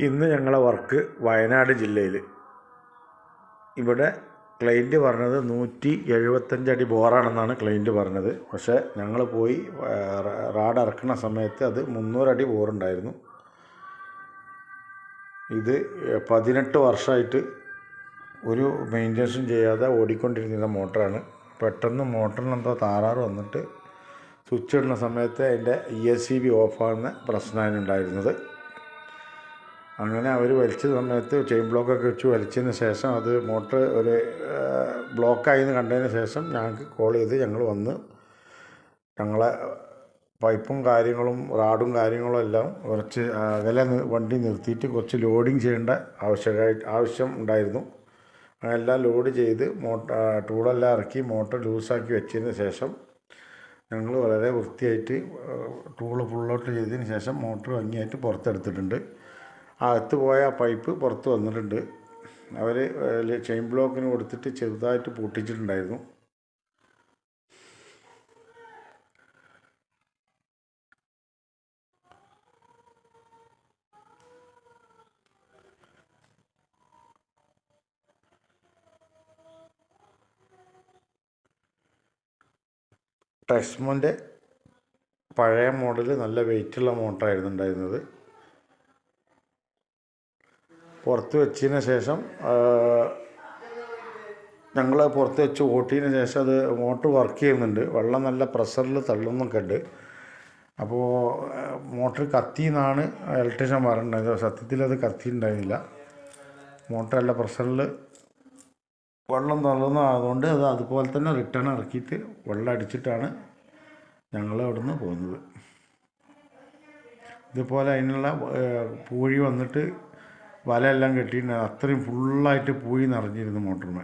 ഇന്ന് ഞങ്ങളെ വർക്ക് വയനാട് ജില്ലയിൽ. ഇവിടെ ക്ലൈൻറ്റ് പറഞ്ഞത് 175 അടി ബോറാണെന്നാണ് ക്ലൈൻറ്റ് പറഞ്ഞത്. പക്ഷേ ഞങ്ങൾ പോയി റാഡ് ഇറക്കുന്ന സമയത്ത് അത് 300 അടി ബോറുണ്ടായിരുന്നു. ഇത് 18 വർഷമായിട്ട് ഒരു മെയിൻ്റനൻസും ചെയ്യാതെ ഓടിക്കൊണ്ടിരുന്ന മോട്ടറാണ്. പെട്ടെന്ന് മോട്ടറിനെന്തോ താറാറ് വന്നിട്ട് സ്വിച്ച് ഇടുന്ന സമയത്ത് അതിൻ്റെ ESCB ഓഫാകുന്ന പ്രശ്നമാണ് ഉണ്ടായിരുന്നത്. അങ്ങനെ അവർ വലിച്ച സമയത്ത് ചെയിൻ ബ്ലോക്കൊക്കെ വെച്ച് വലിച്ചതിന് ശേഷം അത് മോട്ടർ ഒരു ബ്ലോക്കായിന്ന് കണ്ടതിന് ശേഷം ഞങ്ങൾക്ക് കോൾ ചെയ്ത് ഞങ്ങൾ വന്ന് ഞങ്ങളെ പൈപ്പും കാര്യങ്ങളും റാഡും കാര്യങ്ങളും എല്ലാം കുറച്ച് അകലെ വണ്ടി നിർത്തിയിട്ട് കുറച്ച് ലോഡിങ് ചെയ്യേണ്ട ആവശ്യം ഉണ്ടായിരുന്നു. അതെല്ലാം ലോഡ് ചെയ്ത് ടൂളെല്ലാം ഇറക്കി മോട്ടർ ലൂസാക്കി വെച്ചതിന് ശേഷം ഞങ്ങൾ വളരെ വൃത്തിയായിട്ട് ടൂള് ഫുള്ളൗട്ട് ചെയ്തതിന് ശേഷം മോട്ടർ ഭംഗിയായിട്ട് പുറത്തെടുത്തിട്ടുണ്ട്. അകത്ത് പോയ പൈപ്പ് പുറത്ത് വന്നിട്ടുണ്ട്. അവർ ചെയിൻ ബ്ലോക്കിന് കൊടുത്തിട്ട് ചെറുതായിട്ട് പൊട്ടിച്ചിട്ടുണ്ടായിരുന്നു. ടെക്സ്മോൻ്റെ പഴയ മോഡൽ നല്ല വെയിറ്റുള്ള മോട്ടറായിരുന്നു ഉണ്ടായിരുന്നത്. പുറത്ത് വെച്ചതിന് ശേഷം ഞങ്ങൾ പുറത്ത് വെച്ച് ഓട്ടിയതിന് ശേഷം അത് മോട്ടർ വർക്ക് ചെയ്യുന്നുണ്ട്. വെള്ളം നല്ല പ്രഷറിൽ തള്ളുന്നൊക്കെ ഉണ്ട്. അപ്പോൾ മോട്ടർ കത്തിയെന്നാണ് ഇലക്ട്രീഷ്യൻ പറഞ്ഞിട്ടുണ്ടായത്. സത്യത്തിൽ അത് കത്തിയിട്ടുണ്ടായിരുന്നില്ല. മോട്ടർ നല്ല പ്രഷറിൽ വെള്ളം തള്ളുന്നതുകൊണ്ട് അത് അതുപോലെ തന്നെ റിട്ടേൺ ഇറക്കിയിട്ട് വെള്ളം അടിച്ചിട്ടാണ് ഞങ്ങൾ അവിടുന്ന് പോകുന്നത്. ഇതുപോലെ അതിനുള്ള പൂഴി വന്നിട്ട് വലയെല്ലാം കെട്ടിയിട്ടുണ്ടായിരുന്നു. അത്രയും ഫുള്ളായിട്ട് പൂഴി നിറഞ്ഞിരുന്നു മോട്ടറിന്.